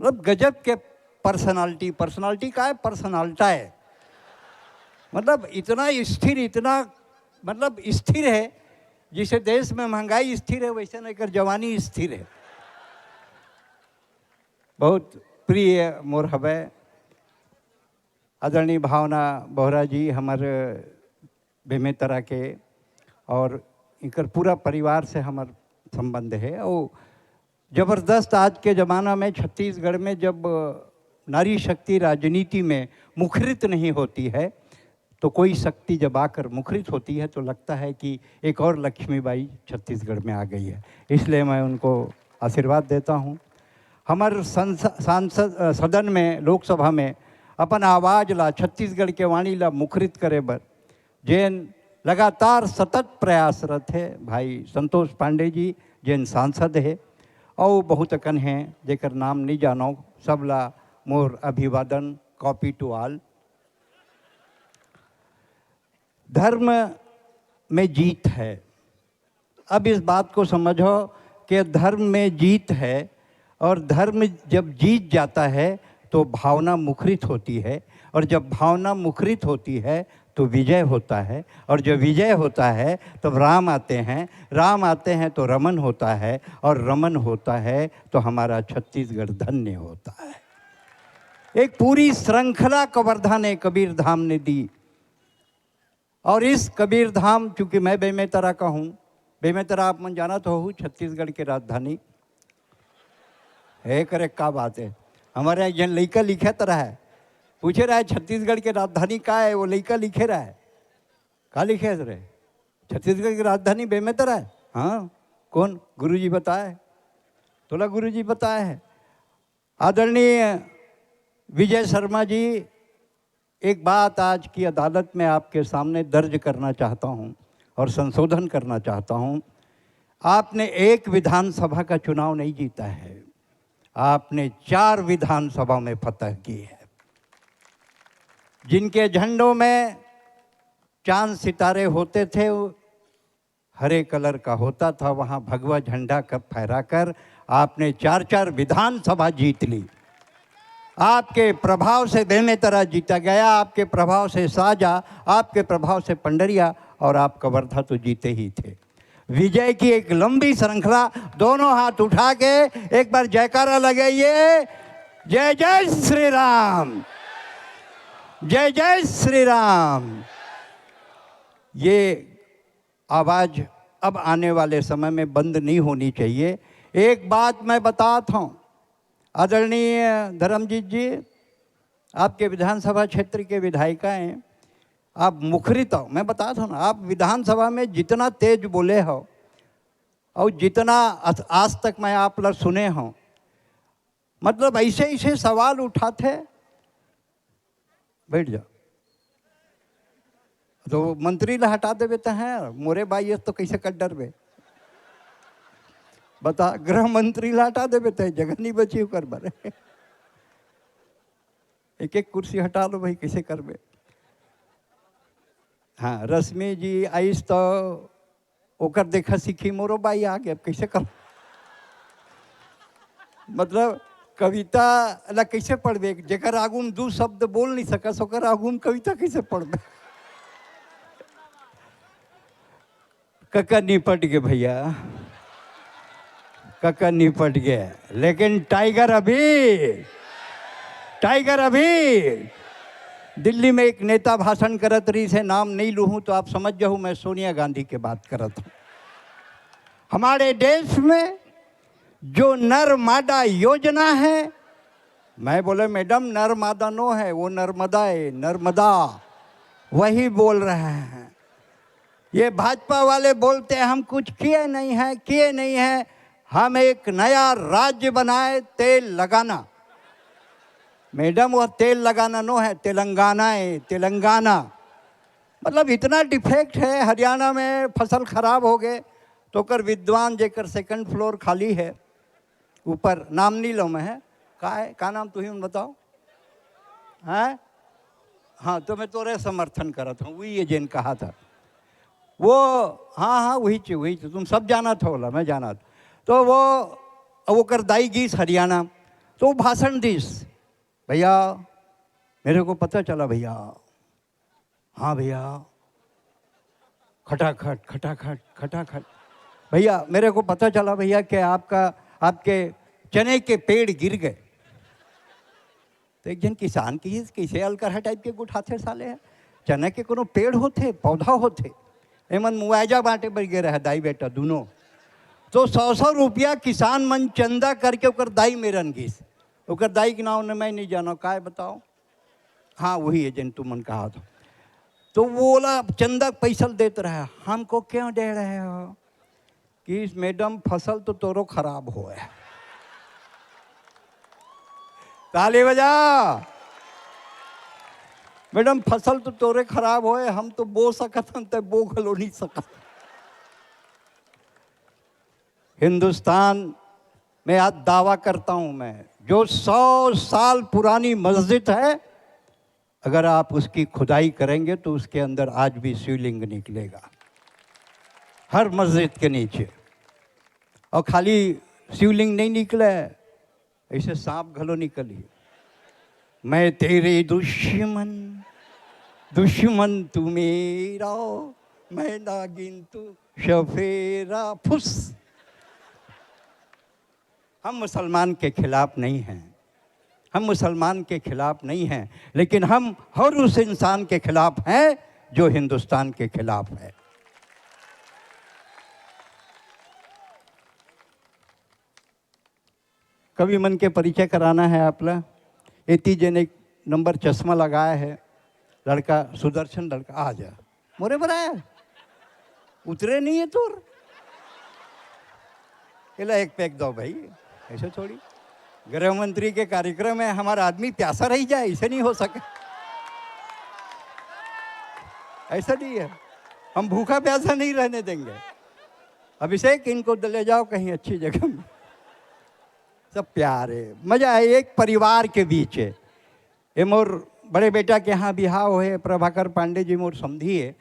मतलब गजब के पर्सनालिटी। पर्सनालिटी का है, पर्सनाल्टा है। मतलब इतना स्थिर, इतना मतलब स्थिर है, जिसे देश में महंगाई स्थिर है वैसे नहीं कर जवानी स्थिर है। बहुत प्रिय मोर हवे आदरणीय भावना बोहरा जी हमारे बेमेतरा के, और इनकर पूरा परिवार से हमार संबंध है। और ज़बरदस्त आज के ज़माना में छत्तीसगढ़ में जब नारी शक्ति राजनीति में मुखरित नहीं होती है, तो कोई शक्ति जब आकर मुखरित होती है तो लगता है कि एक और लक्ष्मीबाई छत्तीसगढ़ में आ गई है। इसलिए मैं उनको आशीर्वाद देता हूँ। हमारे सांसद सदन में, लोकसभा में अपन आवाज़ ला, छत्तीसगढ़ के वाणी ला मुखरित करे बर जैन लगातार सतत प्रयासरत है भाई संतोष पांडे जी, जैन सांसद है। और बहुत अकन हैं जेकर नाम नहीं जानो, सबला मोर अभिवादन, कॉपी टू ऑल। धर्म में जीत है। अब इस बात को समझो कि धर्म में जीत है, और धर्म जब जीत जाता है तो भावना मुखरित होती है, और जब भावना मुखरित होती है तो विजय होता है, और जब विजय होता है तब राम आते हैं, राम आते हैं तो रमन होता है, और रमन होता है तो हमारा छत्तीसगढ़ धन्य होता है। एक पूरी श्रृंखला कवर्धा ने, कबीर धाम ने दी। और इस कबीर धाम, चूँकि मैं बेमेतरा का हूँ, बेमेतरा आप मन जाना तो हो, छत्तीसगढ़ की राजधानी है। करे क्या बात है, हमारे यहाँ जन लड़का लिखे तरह है, पूछे रहा है छत्तीसगढ़ की राजधानी का है, वो लड़का लिखे रहा है, क्या लिखे रहे, छत्तीसगढ़ की राजधानी बेमेतरा है। हाँ, कौन गुरुजी बताए, तोला गुरुजी बताए है। आदरणीय विजय शर्मा जी, एक बात आज की अदालत में आपके सामने दर्ज करना चाहता हूं और संशोधन करना चाहता हूं। आपने एक विधानसभा का चुनाव नहीं जीता है, आपने 4 विधानसभा में फतह की है। जिनके झंडों में चांद सितारे होते थे, हरे कलर का होता था, वहाँ भगवा झंडा कब फहराकर आपने 4-4 विधानसभा जीत ली। आपके प्रभाव से बेमेतरा जीता गया, आपके प्रभाव से साजा, आपके प्रभाव से पंडरिया, और आप कवर्धा तो जीते ही थे। विजय की एक लंबी श्रृंखला। दोनों हाथ उठा के एक बार जयकारा लगाइए, जय जय श्री राम, जय जय श्री राम। ये आवाज़ अब आने वाले समय में बंद नहीं होनी चाहिए। एक बात मैं बताता हूँ, आदरणीय धर्मजीत जी, आपके विधानसभा क्षेत्र के विधायिका हैं, आप मुखरित हो। मैं बताता हूँ ना, आप विधानसभा में जितना तेज बोले हो और जितना आज तक मैं आप लोग सुने हो, मतलब ऐसे ऐसे सवाल उठाते, बैठ जाओ, तो मंत्री ला हटा देवे तो हैं, मोरे भाई तो कैसे कर डर बे, बता, गृह मंत्री ला हटा देवे तो जगह नहीं बची कर बारे, एक एक कुर्सी हटा लो भाई, कैसे कर बे। हाँ, रश्मि जी आइस तो ओकर देखा सीखी मोरो बाई आ गया, कैसे कर, मतलब कविता ला कैसे पढ़बे, जेकर आगू में 2 शब्द बोल नहीं सकस, ओकर आगू में कविता कैसे पढ़बे। कक्का निपट गए भैया, कक्का निपट गया, लेकिन टाइगर अभी दिल्ली में एक नेता भाषण करत रही से, नाम नहीं लूँ तो आप समझ जाओ मैं सोनिया गांधी की बात करत हूँ। हमारे देश में जो नर्मदा योजना है, मैं बोले मैडम नर्मदा नो है, वो नर्मदा है, नर्मदा वही बोल रहे हैं। ये भाजपा वाले बोलते हैं हम कुछ किए नहीं है, हम एक नया राज्य बनाए, तेल लगाना। मैडम वह तेल लगाना नो है, तेलंगाना है, तेलंगाना। मतलब इतना डिफेक्ट है, हरियाणा में फसल खराब हो गए तो कर विद्वान जेकर 2nd फ्लोर खाली है ऊपर, नाम नहीं लो मैं, है का नाम तू ही बताओ, हैं? हाँ, तो मैं तोरे समर्थन करता हूँ, वही ये जिन कहा था वो, हाँ वही तुम सब जाना था, बोला मैं जाना था। तो वो कर दाई गीस हरियाणा, तो भाषण दीस, भैया मेरे को पता चला भैया, हाँ भैया, खटाखट खटाखट खटाखट, भैया मेरे को पता चला भैया कि आपके चने के पेड़ गिर गए। तो एक जन किसान की कैसे अलकर टाइप के उठाते साले हैं, चने के कोनो पेड़ होते, पौधा होते, एमन मुआवजा बांटे बर गे रहे दाई बेटा दोनों। तो 100 रुपया किसान मन चंदा करके ओकर दाई में रन गिस। ओकर दाई के नाम ने मैं नहीं जानो, काय बताओ, हाँ वही है जन तुमन कहा था। तो वो बोला चंदा पैसा देते रहे, हमको क्यों दे रहे हो, कि मैडम फसल तो तोरो खराब हो है। ताली बजा, मैडम फसल तो तोरे खराब होए, हम तो बो सकत हम तो बो घलो नहीं सकत। हिंदुस्तान में आज दावा करता हूं मैं, जो 100 साल पुरानी मस्जिद है, अगर आप उसकी खुदाई करेंगे तो उसके अंदर आज भी शिवलिंग निकलेगा, हर मस्जिद के नीचे। और खाली शिवलिंग नहीं निकले, ऐसे सांप घलो निकली। मैं तेरे दुश्मन, दुश्मन तू मेरा, मैं नागिन तू शफेरा फुस। हम मुसलमान के खिलाफ नहीं हैं, हम मुसलमान के खिलाफ नहीं हैं, लेकिन हम हर उस इंसान के खिलाफ हैं जो हिंदुस्तान के खिलाफ है। कवि मन के परिचय कराना है आपला। एती जन एक नंबर चश्मा लगाया है लड़का, सुदर्शन लड़का, आ जा मोरे बनाया, उतरे नहीं है तोर, इला एक पैक दो भाई, ऐसे थोड़ी। गृह मंत्री के कार्यक्रम में हमारा आदमी प्यासा रह जाए, ऐसे नहीं हो सके, ऐसा नहीं है, हम भूखा प्यासा नहीं रहने देंगे। अभिषेक इनको ले जाओ कहीं अच्छी जगह में, सब प्यार है, मजा है, एक परिवार के बीच है। ये मोर बड़े बेटा के यहाँ बिहाव है, प्रभाकर पांडे जी मोर समझी है,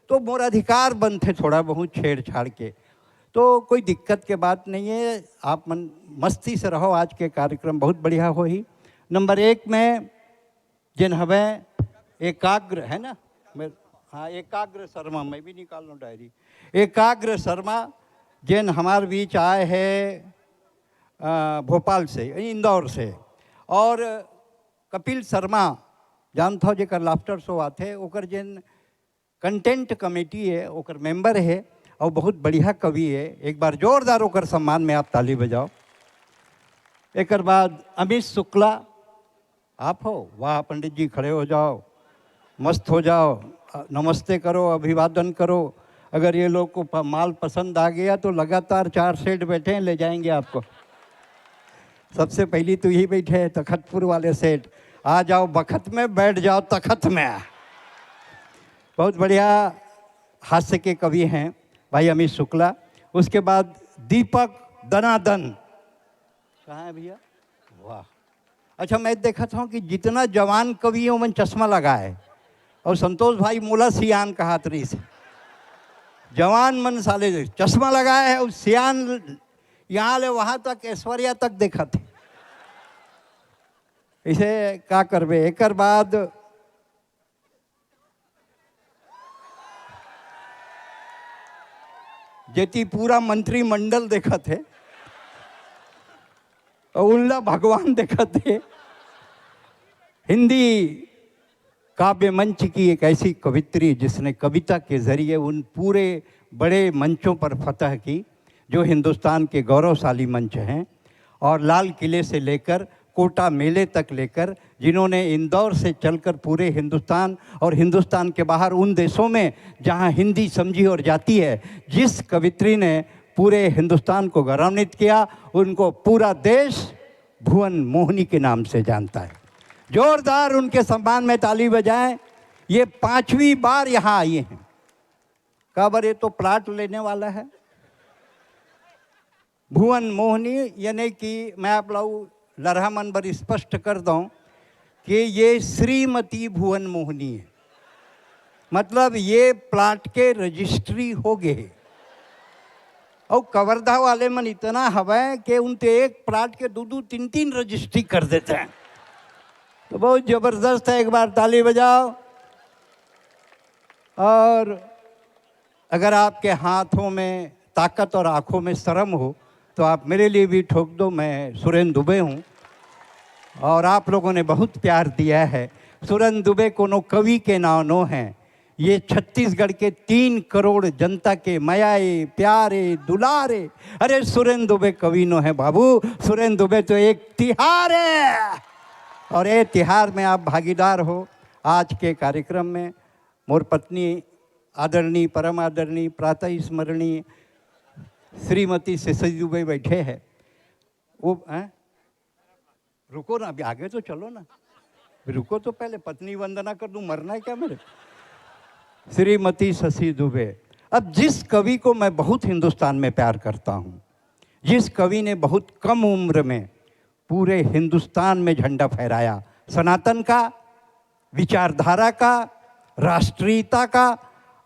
तो मोर अधिकार बनते थोड़ा बहुत छेड़छाड़ के, तो कोई दिक्कत के बात नहीं है। आप मन मस्ती से रहो, आज के कार्यक्रम बहुत बढ़िया हो ही। नंबर 1 में जिन हमें एकाग्र है ना, मैं हाँ एकाग्र शर्मा, मैं भी निकाल लूँ डायरी। एकाग्र शर्मा जिन हमारे बीच आए हैं भोपाल से, इंदौर से, और कपिल शर्मा जानता हो जेकर लाफ्टर शो आते, ओकर जिन कंटेंट कमेटी है ओकर मेंबर है, और बहुत बढ़िया कवि है। एक बार जोरदार ओकर सम्मान में आप ताली बजाओ। एक बाद अमित शुक्ला आप हो, वाह पंडित जी खड़े हो जाओ, मस्त हो जाओ, नमस्ते करो, अभिवादन करो। अगर ये लोग को माल पसंद आ गया तो लगातार 4 सेठ बैठे हैं, ले जाएंगे आपको। सबसे पहली तो यही बैठे हैं तखतपुर वाले सेठ, आ जाओ बखत में, बैठ जाओ तखत में। बहुत बढ़िया हास्य के कवि हैं भाई अमित शुक्ला। उसके बाद दीपक दनादन, कहाँ है भैया, वाह। अच्छा मैं देखा था कि जितना जवान कवियों में चश्मा लगाए, और संतोष भाई मोला सियान कहा तरी से, जवान मन साले चश्मा लगाए है, और सियान यहाँ ले वहाँ तक ऐश्वर्या तक देखा थे। इसे क्या करबे। एक बाद जेती पूरा मंत्रिमंडल देखा थे, और उल्ला भगवान देखा थे। हिंदी काव्य मंच की एक ऐसी कवित्री जिसने कविता के जरिए उन पूरे बड़े मंचों पर फतह की जो हिंदुस्तान के गौरवशाली मंच हैं, और लाल किले से लेकर कोटा मेले तक लेकर, जिन्होंने इंदौर से चलकर पूरे हिंदुस्तान और हिंदुस्तान के बाहर उन देशों में जहां हिंदी समझी और जाती है, जिस कवित्री ने पूरे हिंदुस्तान को गौरवान्वित किया, उनको पूरा देश भुवन मोहिनी के नाम से जानता है। जोरदार उनके सम्मान में ताली बजाएं। ये 5वीं बार यहाँ आई हैं। काबर ये तो प्लाट लेने वाला है भुवन मोहिनी, यानी कि मैं आप लोग लरहा मन पर स्पष्ट कर दूं कि ये श्रीमती भुवन मोहिनी है, मतलब ये प्लाट के रजिस्ट्री हो गए। और कवर्धा वाले मन इतना हवा है कि उनके एक प्लाट के 2-2, 3-3 रजिस्ट्री कर देते हैं। तो बहुत ज़बरदस्त है, एक बार ताली बजाओ। और अगर आपके हाथों में ताकत और आँखों में शर्म हो तो आप मेरे लिए भी ठोक दो। मैं सुरेंद्र दुबे हूँ और आप लोगों ने बहुत प्यार दिया है। सुरेंद्र दुबे कोनो कवि के नाम नो हैं, ये छत्तीसगढ़ के 3 करोड़ जनता के मयाए प्यारे दुलारे। अरे सुरेंद्र दुबे कवि नो है बाबू, सुरेंद्र दुबे तो एक तिहार है। और ये तिहार में आप भागीदार हो। आज के कार्यक्रम में मोर पत्नी आदरणीय परम आदरणीय प्रातः स्मरणीय श्रीमती शशि दुबे बैठे हैं। वो रुको ना, अभी आगे तो चलो ना, रुको तो पहले पत्नी वंदना कर दूं, मरना है क्या मेरे। श्रीमती शशि दुबे। अब जिस कवि को मैं बहुत हिंदुस्तान में प्यार करता हूँ, जिस कवि ने बहुत कम उम्र में पूरे हिंदुस्तान में झंडा फहराया, सनातन का, विचारधारा का, राष्ट्रीयता का,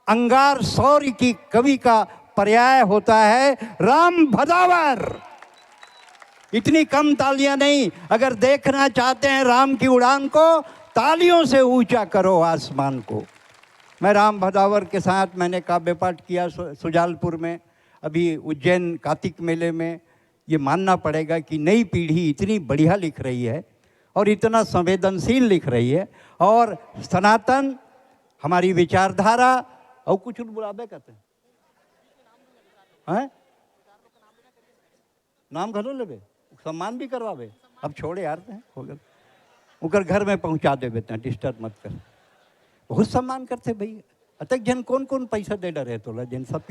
अंगार शौर्य की कवि का पर्याय होता है राम भदावर। इतनी कम तालियां नहीं, अगर देखना चाहते हैं राम की उड़ान को, तालियों से ऊंचा करो आसमान को। मैं राम भदावर के साथ मैंने काव्य पाठ किया सुजालपुर में, अभी उज्जैन कार्तिक मेले में। ये मानना पड़ेगा कि नई पीढ़ी इतनी बढ़िया लिख रही है और इतना संवेदनशील लिख रही है। और सनातन, हमारी विचारधारा, और कुछ बुलाबे कहते हैं, नाम घलो लेबे, सम्मान भी करवावे। अब छोड़े यार, हो गया उकर घर में पहुंचा देवे, डिस्टर्ब मत कर। बहुत सम्मान करते भाई। अतक जन कौन कौन पैसा दे डरे तो जिन सब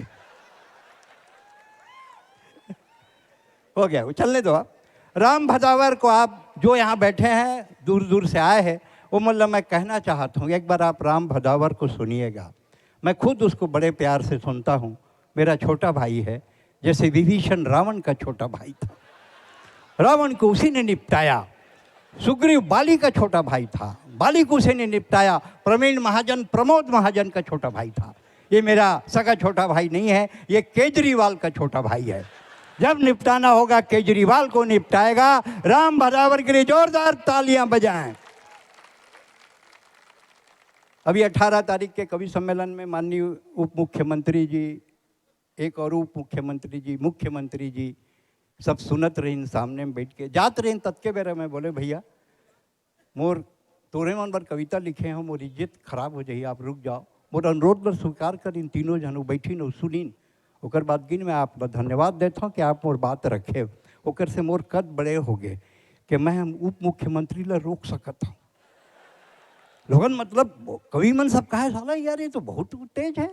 हो गया, वो चलने दो आप। राम भदावर को आप जो यहाँ बैठे हैं, दूर दूर से आए हैं, वो मतलब मैं कहना चाहता हूँ, एक बार आप राम भदावर को सुनिएगा। मैं खुद उसको बड़े प्यार से सुनता हूँ, मेरा छोटा भाई है, जैसे विभीषण रावण का छोटा भाई था। रावण को उसी ने निपटाया। सुग्रीव बाली का छोटा भाई था, बाली को उसी ने निपटाया। प्रवीण महाजन प्रमोद महाजन का छोटा भाई था। ये मेरा सगा छोटा भाई नहीं है, ये केजरीवाल का छोटा भाई है। जब निपटाना होगा केजरीवाल को निपटाएगा। राम भदावर के लिए जोरदार तालियां बजाएं। अभी 18 तारीख के कवि सम्मेलन में माननीय उप मुख्यमंत्री जी, एक और उप मुख्यमंत्री जी, मुख्यमंत्री जी सब सुनत रही, सामने में बैठ के जात रही। तत् के बेरे में बोले, भैया मोर तोरे मन पर कविता लिखे हो, मोर इज्जत खराब हो जाइए, आप रुक जाओ। मोर अनुरोध पर स्वीकार कर, इन तीनों जनों बैठी न सुनीन। ओकर बाद गिन मैं आप धन्यवाद देता हूँ कि आप मोर बात रखे। ओकर से मोर कद बड़े हो गए कि मैं उप मुख्यमंत्री ला रोक सकता हूँ। लोगन मतलब कवि मन सब कहा, साला यार ये तो बहुत तेज है,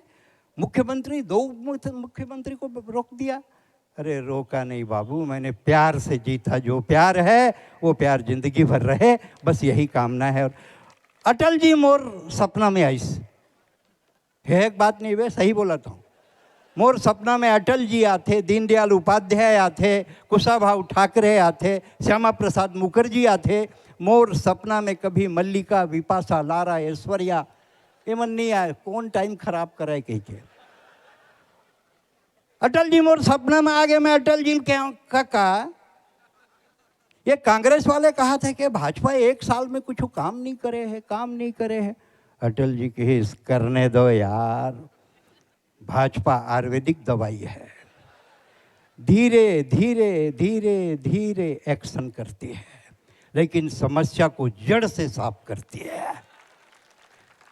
मुख्यमंत्री 2 मुख्यमंत्री को रोक दिया। अरे रोका नहीं बाबू, मैंने प्यार से जीता। जो प्यार है वो प्यार जिंदगी भर रहे, बस यही कामना है। और अटल जी मोर सपना में आइस है, एक बात नहीं वे सही बोला था। मोर सपना में अटल जी आते, दीनदयाल उपाध्याय आते, कुशाभाऊ ठाकरे आते, श्यामा प्रसाद मुखर्जी आते। मोर सपना में कभी मल्लिका, विपाशा, लारा, ऐश्वर्या ये मन नहीं आए। कौन टाइम खराब करे कह के अटल जी मोर सपना में आ गए। मैं अटल जी का ये कांग्रेस वाले कहा थे कि भाजपा 1 साल में कुछ काम नहीं करे है, काम नहीं करे है। अटल जी के करने दो यार, भाजपा आयुर्वेदिक दवाई है, धीरे धीरे धीरे धीरे एक्शन करती है, लेकिन समस्या को जड़ से साफ करती है।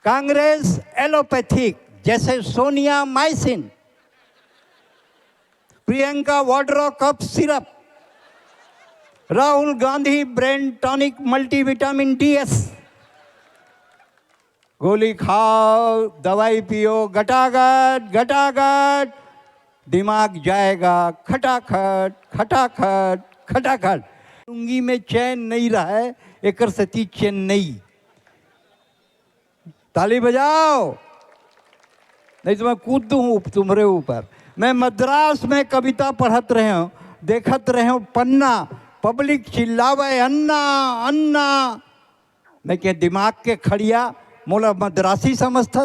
कांग्रेस एलोपैथिक, जैसे Sonia mycin, Priyanka water cup syrup, Rahul Gandhi brain tonic multivitamin DS। गोली खाओ, दवाई पियो, गटागट गटागट, दिमाग जाएगा खटाखट खटाखट खटाखट। लुंगी में चैन नहीं रहा है, एक सती चेन्नई। ताली बजाओ, नहीं तो मैं कूद दूं तुम्हारे ऊपर। मैं मद्रास में कविता पढ़त रहे हूँ, देखत रहे हूँ पन्ना, पब्लिक चिल्लावे अन्ना अन्ना। मैं क्या दिमाग के खड़िया मोला मद्रासी समझता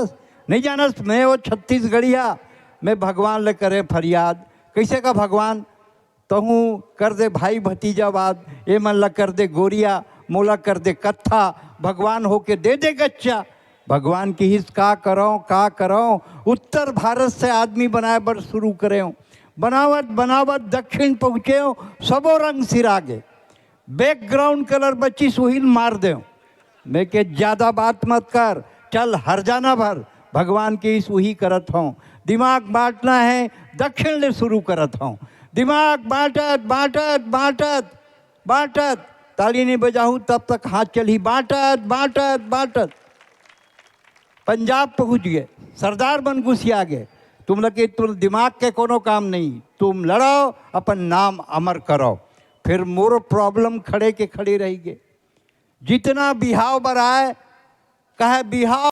नहीं जानस। मैं वो छत्तीसगढ़िया, मैं भगवान ले करे फरियाद, कैसे का भगवान तहूँ कर दे भाई भतीजावाद, ए मन ला कर दे गोरिया, मोला कर दे कत्था, भगवान होके दे दे गच्चा। भगवान की हिस का करो उत्तर भारत से आदमी बनाए बर शुरू करे, बनावत बनावत दक्षिण पहुँचे, सबो रंग सिरागे, बैकग्राउंड कलर बच्ची सुहील मार दे। मैं के ज़्यादा बात मत कर, चल हर जाना भर, भगवान की इस वही करत हूँ। दिमाग बांटना है दक्षिण ले शुरू करत हूँ, दिमाग बांटत बांटत बांटत बांटत, ताली नहीं बजाऊँ तब तक हाथ चली, बांटत बांटत बांटत पंजाब पहुँच गए, सरदार बन घुसिया गए। तुम लगे तुम दिमाग के कोनो काम नहीं, तुम लड़ो अपन नाम अमर करो, फिर मोर प्रॉब्लम खड़े के खड़े रहेंगे। जितना बिहाव बराए कहे बिहाव